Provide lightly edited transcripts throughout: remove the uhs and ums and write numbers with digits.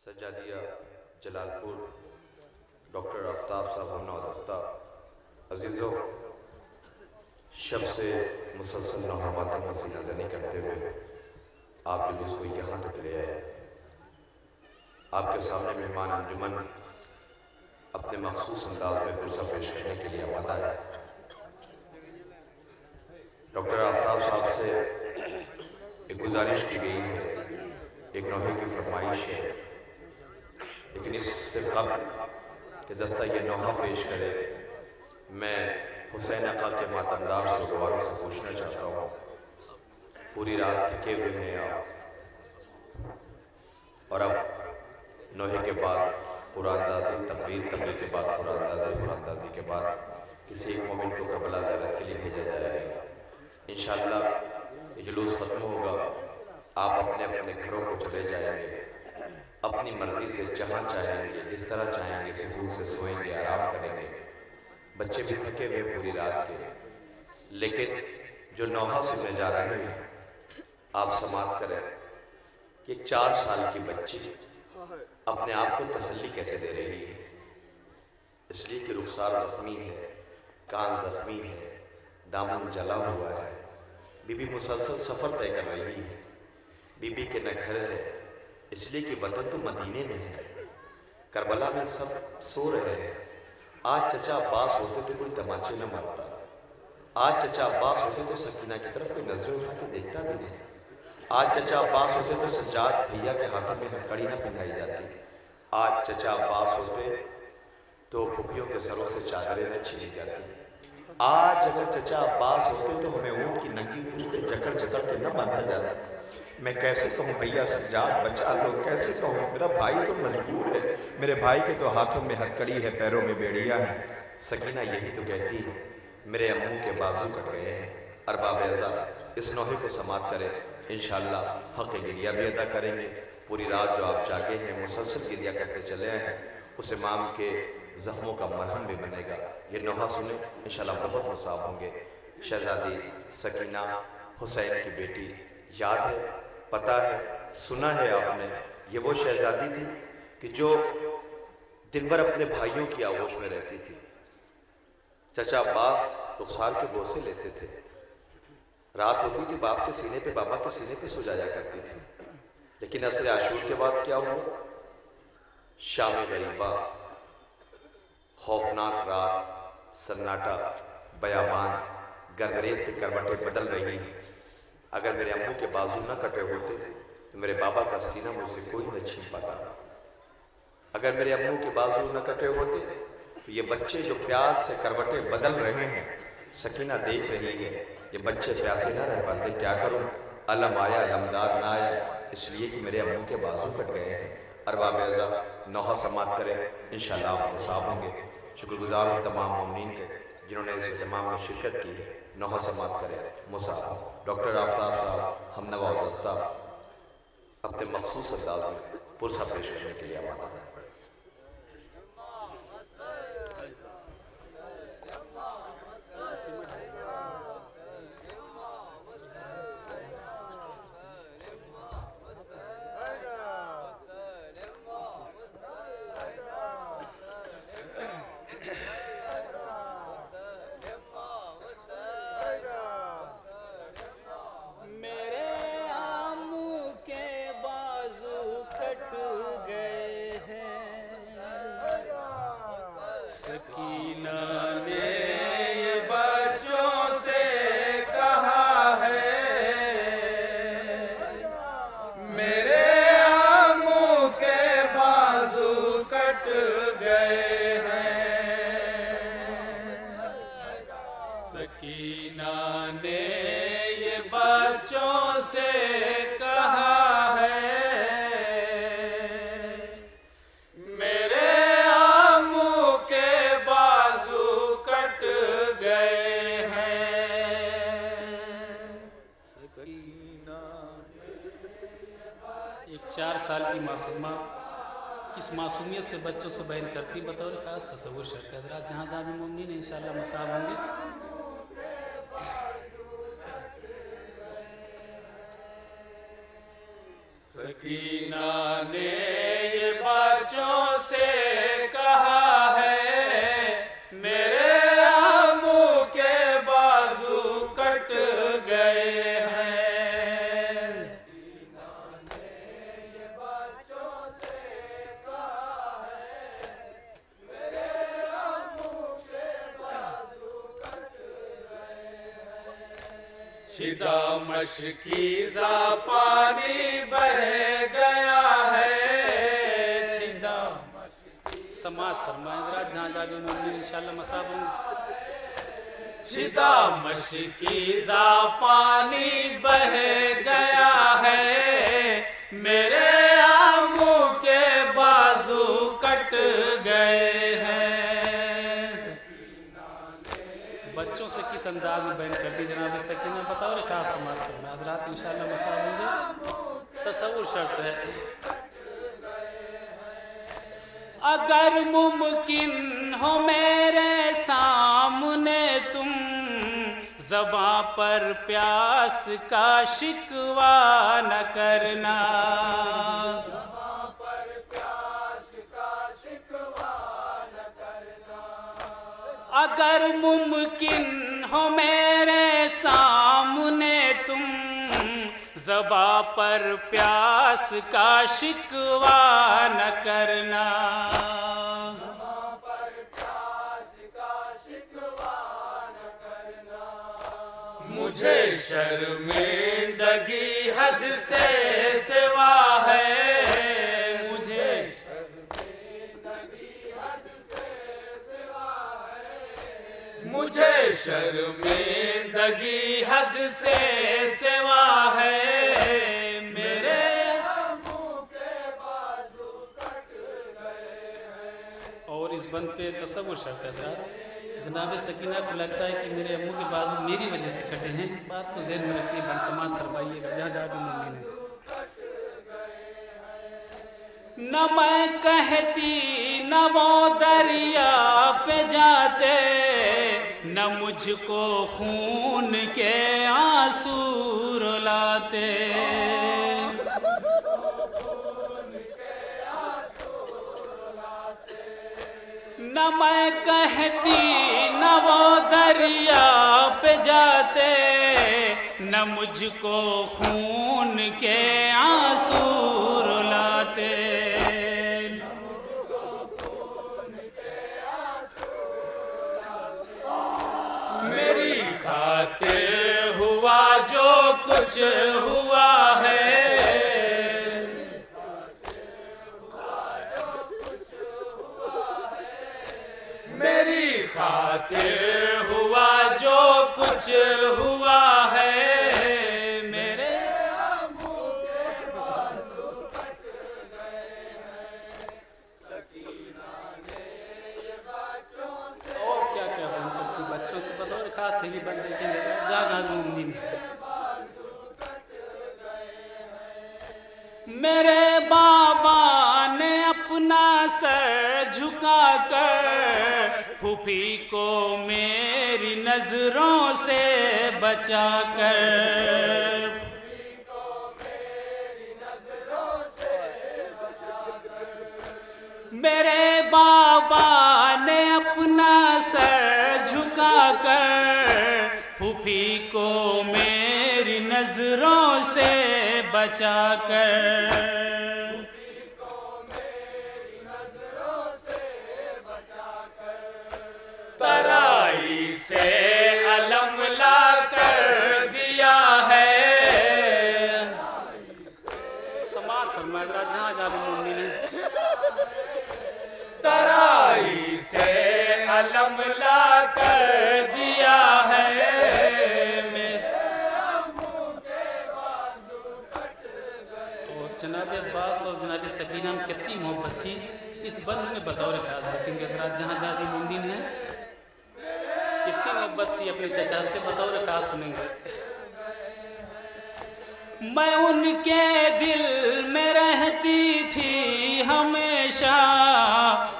Sajjadia Jalalpur doctor Aftab साहब हमनवादस्ता अजीज़ों, शब से मुसलसल नौहमातम मसीना ज़नी करते हुए आप जुलूस को यहाँ तक ले आए। आपके सामने मेहमान अंजुमन अपने मखसूस अंदाज में पुरसा पेश करने के लिए आमादा है। डॉक्टर आफ्ताब साहब से एक गुजारिश की गई है, एक नौहे की फरमाइश है, लेकिन इससे कब्ल कि दस्ता ये नौहा पेश करे, मैं हुसैन आका के मातमदार सुगवारों से पूछना चाहता हूँ, पूरी रात थके हुए हैं आप, और अब नौहे के बाद कुरानदाजी तकरीर के बाद कुरानदाजी के बाद किसी एक मोमिन को करबला ज़ियारत के लिए भेजा जाएगा। इंशाअल्लाह ये जुलूस ख़त्म होगा, आप अपने अपने घरों को चले जाएंगे, अपनी मर्ज़ी से जहाँ चाहेंगे, जिस तरह चाहेंगे, सुकून से सोएंगे, आराम करेंगे। बच्चे भी थके हुए पूरी रात के, लेकिन जो नौहा सुनने जा रहे हैं आप समाप्त करें कि 4 साल की बच्ची अपने आप को तसल्ली कैसे दे रही है। इसलिए कि रुखसार ज़ख्मी है, कान ज़ख्मी है, दामन जला हुआ है। बीबी मुसलसल सफ़र तय कर रही है। बीबी के न घर है, इसलिए कि वतन तो मदीने में है। करबला में सब सो रहे हैं। आज चचा अब्बास होते तो कोई तमाचे न मारता, आज चचा अब्बास होते तो सकीना की तरफ कोई नजरें उठा के देखता भी नहीं। आज चचा अब्बास होते तो सज्जाद भैया के हाथों में हथकड़ी न पहनाई जाती। आज चचा अब्बास होते तो फुफियों के सरों से चादरें न छीनी जाती। आज अगर चचा अब्बास होते तो हमें ऊँट की नंगी पूंछ पे जकड़ जकड़ के न बांधा जाता। मैं कैसे कहूँ भैया सज्जाद बचा लो, कैसे कहूँ, मेरा भाई तो मजबूर है, मेरे भाई के तो हाथों में हथकड़ी है, पैरों में बेड़ियाँ हैं। सकीना यही तो कहती है, मेरे अम्मू के बाजू कट गए हैं। अरबाब एज़ा इस नौहे को समाप्त करें, इंशाअल्लाह हक़ गिरिया भी अदा करेंगे। पूरी रात जो आप जागे हैं, मुसलसल गिरिया करते चले आए हैं, उस इमाम के ज़ख्मों का मरहम भी बनेगा। ये नौहा सुने, इंशाअल्लाह बहुत मुसाब होंगे। शहज़ादी सकीना हुसैन की बेटी, याद है, पता है, सुना है आपने, ये वो शहज़ादी थी कि जो दिन भर अपने भाइयों की आगोश में रहती थी। चचा अब्बास रुखसार के बोसे लेते थे, रात होती थी बाप के सीने पे, बाबा के सीने पे सो जाया करती थी। लेकिन असर आशूर के बाद क्या हुआ? शाम गरीबा, खौफनाक रात, सन्नाटा, बयाबान, गरगरेब की करवटें बदल रही हैं। अगर मेरे अम्मू के बाजू न कटे होते तो मेरे बाबा का सीना मुझसे कोई न छीन पाता। अगर मेरे अम्मू के बाजू न कटे होते तो ये बच्चे जो प्यास से करवटें बदल रहे हैं, सकीना देख रही है, ये बच्चे प्यासे न रह पाते। क्या करूं, अलम आया अलमदार ना आया, इसलिए कि मेरे अम्मू के बाजू कट गए हैं। अरबाब एज़ा नौहा समाप्त करें, इंशाअल्लाह आप मुसाब होंगे। शुक्रगुजार हूँ तमाम मोमिनीन के जिन्होंने इस इज्तिमा में शिरकत की है। नौहा समाप्त करें, मुसाब। डॉक्टर आफ्ताब साहब हमनवादस्ता अपने मखसूस अंदाज में पुरसा पेश करने के लिए आमादा है। एक 4 साल की मासूमा किस मासूमियत से बच्चों से बयान करती बतौर ख़ास तसव्वुर शर्त हज़रात जहाँ जहाँ भी मुमकिन है इंशाअल्लाह मुसाब होंगे। सकीना ने ये बच्चों से कहा है, मेरे आमू के बाजू कट गए हैं। सकीना ने ये बच्चों से कहा है, मेरे आमू के बाजू कट गए हैं। छिदा मशकीज़ा पानी बह गया है। छिदा समात फरमाएं जरा, जहाँ जाबी मोमिन इंशाअल्लाह मसाब होंगे। छिदा मशकीज़ा पानी बह गया है, मेरे आमू के बाजू कट गए हैं। बच्चों से किस अंदाज में बयान करती जनाब सकीना बताओ, खास समात फरमाएं हज़रात इंशाअल्लाह मसाब होंगे। तसव्वुर शर्त है। अगर मुमकिन हो मेरे सामने तुम ज़बां पर प्यास का शिकवा न करना। अगर मुमकिन हो मेरे सामने तुम ज़बां पर प्यास का शिकवा न करना। मुझे शर्मिंदगी हद से सिवा है। मुझे मुझे शर्मिंदगी हद से सिवा है। मेरे आमू के बाजू कट गए हैं। और इस बंद पे तसव्वुर शर्त है साहब, जनाब सकीना को लगता है कि मेरे अम्मू के बाजू मेरी वजह से कटे हैं। इस बात को ज़हन में रखिए, बन समात करवाइएगा जहाँ जहाँ भी मुमकिन है। न मैं कहती न वो दरिया पे जाते, न मुझको खून के आंसू रुलाते। न मैं कहती न वो दरिया पे जाते, न मुझको खून के आंसू रुलाते। मेरी खातिर हुआ जो कुछ हुआ है। मेरी खातिर हुआ जो कुछ हुआ है। मेरे आमू के बाजू कट गए हैं। सकीना ने ये बच्चों से और क्या क्या बन करती बच्चों से बतौर खास से भी बन देखेंगे जहाँ जहाँ मुमकिन है। मेरे बाबा ने अपना सर झुकाकर फूफी को मेरी नजरों से बचाकर, मेरे बाबा ने अपना सर झुकाकर फूफी को मेरी नजरों से बचाकर, तराई से अलम ला कर दिया है। समात फरमाया जहाँ जहाँ भी मुमकिन है। तराई से अलम ला कर दिया है। और जनाब अब्बास और जनाब सकीना में कितनी मोहब्बत थी इस बंद में बतौर ख्याल रखेंगे हज़रात जहाँ जहाँ भी मुमकिन है। कितनी मोहब्बत थी अपने चचा से बतौर ख्याल सुनेंगे। मैं उनके दिल में रहती थी हमेशा,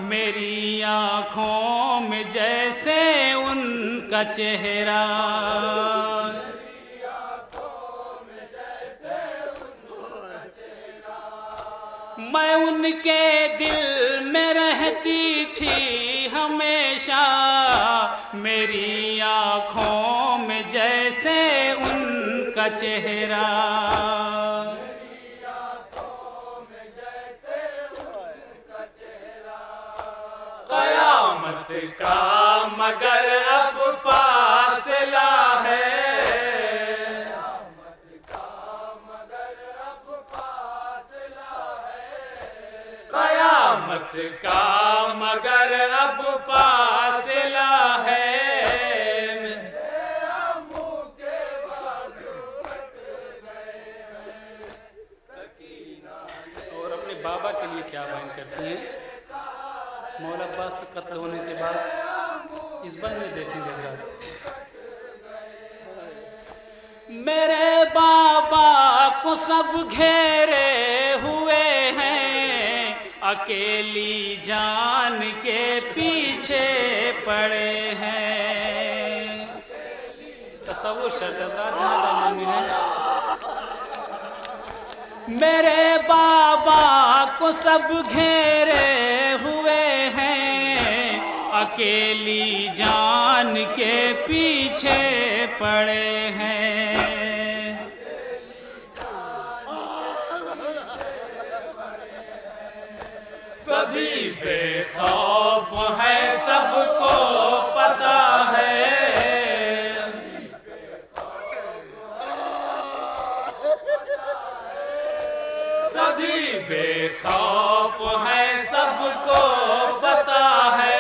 मेरी आँखों में जैसे उनका चेहरा। मैं उनके दिल में रहती थी हमेशा, मेरी आँखों में जैसे उनका चेहरा। क़यामत का मगर अब फासला है, क़यामत का मगर अब फासला है। और अपने बाबा के लिए क्या बयान करती हैं? मौला अब्बास के कत्ल होने के बाद इस बंद में देखेंगे हज़रात। मेरे बाबा को सब घेरे हुए हैं, अकेली जान के पीछे पड़े हैं। तसव्वुर शर्त है। मेरे बाबा को सब घेरे हुए हैं, अकेली जान के पीछे पड़े हैं। सभी बेखौफ है, सबको पता है। सभी बेखौफ है, सबको पता है।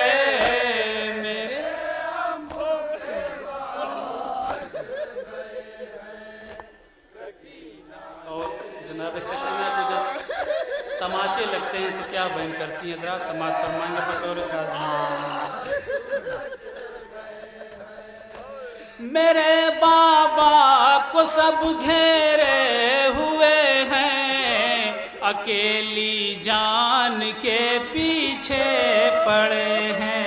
मेरे और जनाब सकीना को जब तमाशे लगते हैं तो क्या बयान करती हैं? जरा समाप्त फरमाएंगे बतौर मेरे बाबा को सब घेरे हुए हैं, अकेली जान के पीछे पड़े हैं।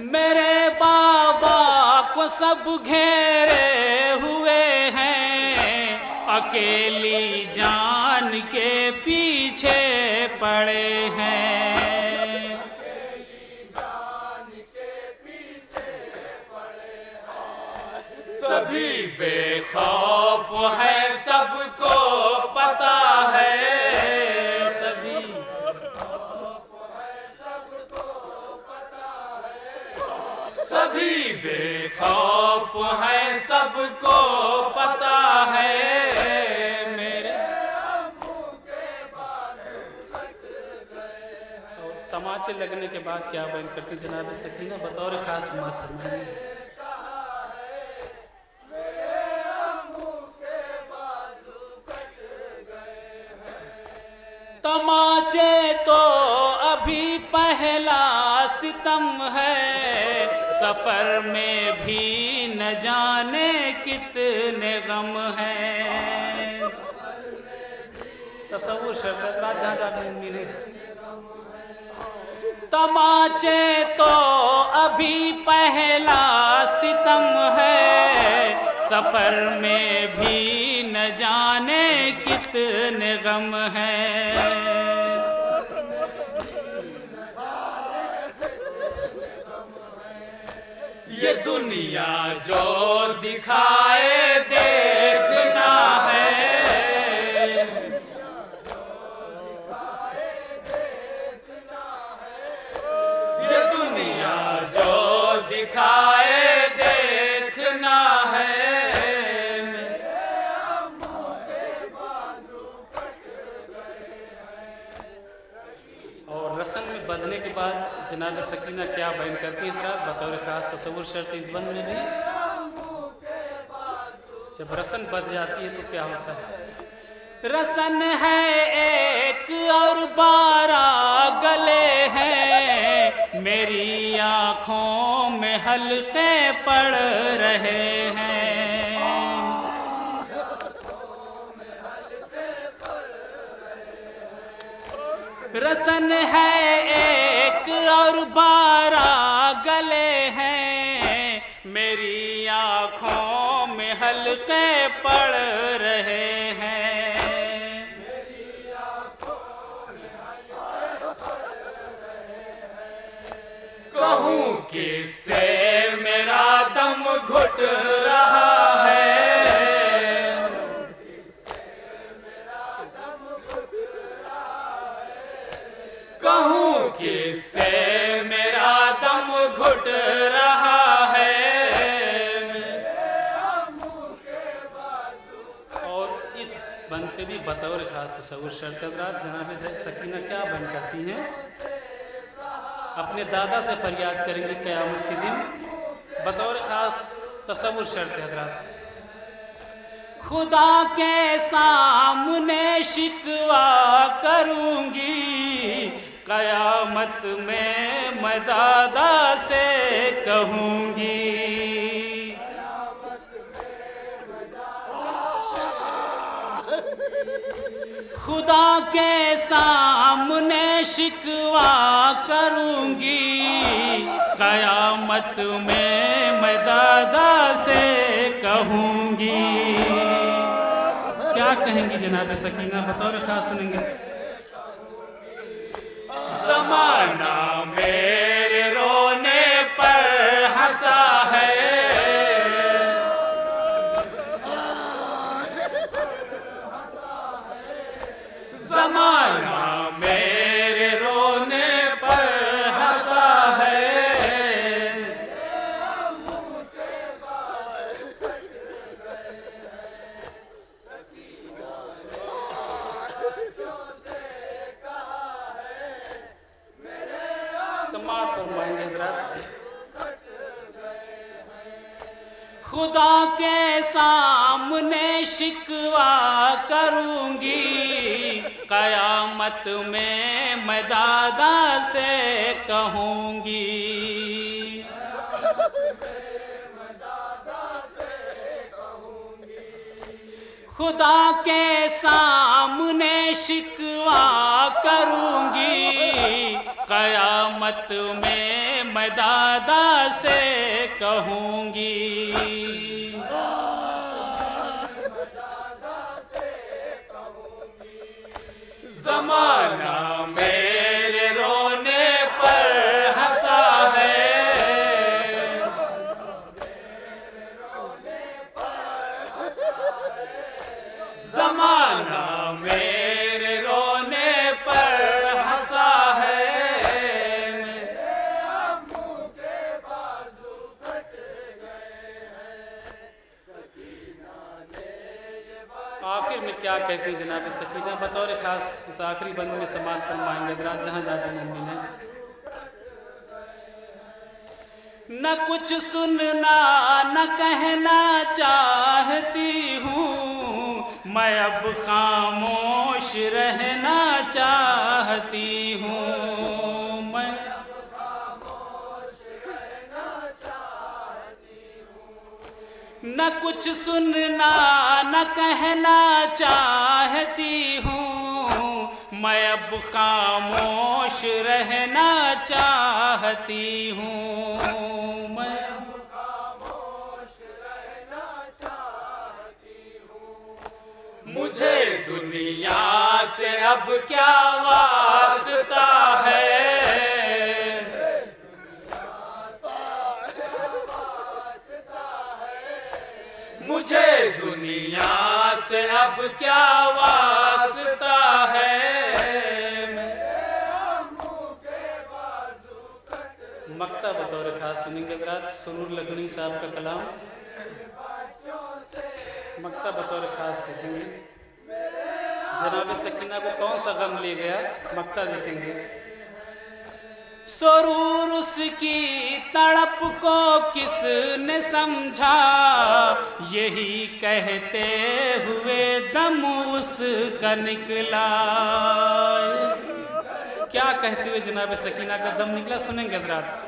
मेरे बाबा को सब घेरे हुए हैं, अकेली जान के पीछे पड़े हैं। सभी बेखौफ है, सबको पता है। सभी सभी बेखौफ है, सबको पता है। मेरे और तमाचे लगने के बाद क्या बयान करती जनाब सकीना बतौर खास समात। तमाचे तो अभी पहला सितम है, सफर में भी न जाने कितने गम हैं। तसव्वुर शर्त जहाँ जहाँ मिले। तमाचे तो अभी पहला सितम है, सफर में भी न जाने कितने गम हैं। ये दुनिया जो दिखाए देखना है, ये दुनिया जो दिखाए देखना है। और रस्म में बंधने के बाद जनाब सकीना क्या बयान करती है जरा बतौर खास तसव्वुर शर्त इस बंद में भी? जब रस्म बंध जाती है तो क्या होता है? रसन है एक और 12 गले हैं, मेरी आँखों में हल्के पड़ रहे हैं। रसन है एक और 12 गले हैं, मेरी आँखों में हल्के पड़ रहे हैं। कहूँ किससे मेरा दम घुट रहा है, कहूँ किससे मेरा दम घुट रहा है। और इस बंद पे भी बतौर खास तसव्वुर शर्त हज़रात जनाब सकीना क्या बन करती हैं, अपने दादा से फरियाद करेंगे क़यामत के दिन, बतौर खास तसव्वुर शर्त हज़रात। खुदा के सामने शिकवा करूंगी, क़यामत में मैं दादा से कहूंगी। खुदा के सामने शिकवा करूंगी, क़यामत में मैं दादा से कहूंगी। क्या कहेंगी जनाब सकीना, बतौर खास सुनेंगे। ज़माना मेरे रोने पर हंसा है, ज़माना मेरे रोने पर हंसा है। समाअत फरमाएंगे हज़रात। खुदा के सामने शिकवा करूंगी, क़यामत में मैं दादा से कहूंगी। खुदा के सामने शिकवा करूंगी, क़यामत में मैं दादा से कहूंगी। ज़माना मेरे रोने पर हंसा है, ज़माना मेरे रोने पर हंसा है। आखिर में क्या कहती है जनाब सकीना, बतौर खास इस आखिरी बंद में समाअत फरमाएंगे हज़रात जहाँ ज़्यादा मुमकिन है। न कुछ सुनना न कहना चाहती हूँ, मैं अब खामोश रहना चाहती हूँ। मैं न कुछ सुनना न कहना चाहती हूँ, मैं अब खामोश रहना चाहती हूँ। मैं अब खामोश रहना चाहती हूँ। मुझे दुनिया से अब क्या वास्ता है, मुझे दुनिया से अब क्या वास्ता है। मक्ता बतौर खास सुनेंगे हज़रात, सुरूर लखनवी साहब का कलाम। मक्ता बतौर खास देखेंगे। जनाब सकीना को कौन सा गम ले गया, मक्ता देखेंगे। सुरूर उसकी तड़प को किसने समझा, यही कहते हुए दम उसका निकला। क्या कहते हुए जनाब सकीना का दम निकला, सुनेंगे हज़रात।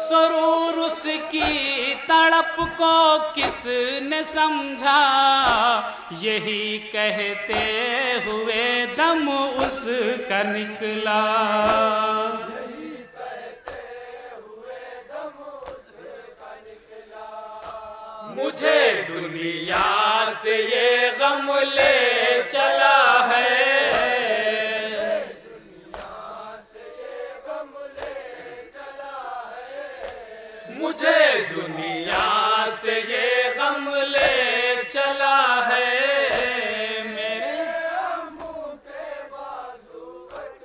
सुरूर उसकी तड़प को किसने समझा, यही कहते हुए दम उसका निकला। मुझे दुनिया से ये गम ले चला है, मुझे दुनिया से ये गम ले चला है। मेरे मुंह के बाजू कट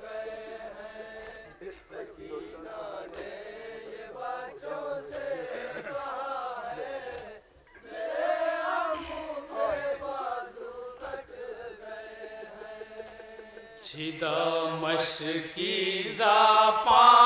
गए हैं, सकीना ने ये बातों से कहा है, मेरे मुंह के बाजू कट गए हैं। छिदा मशकी ज़ापां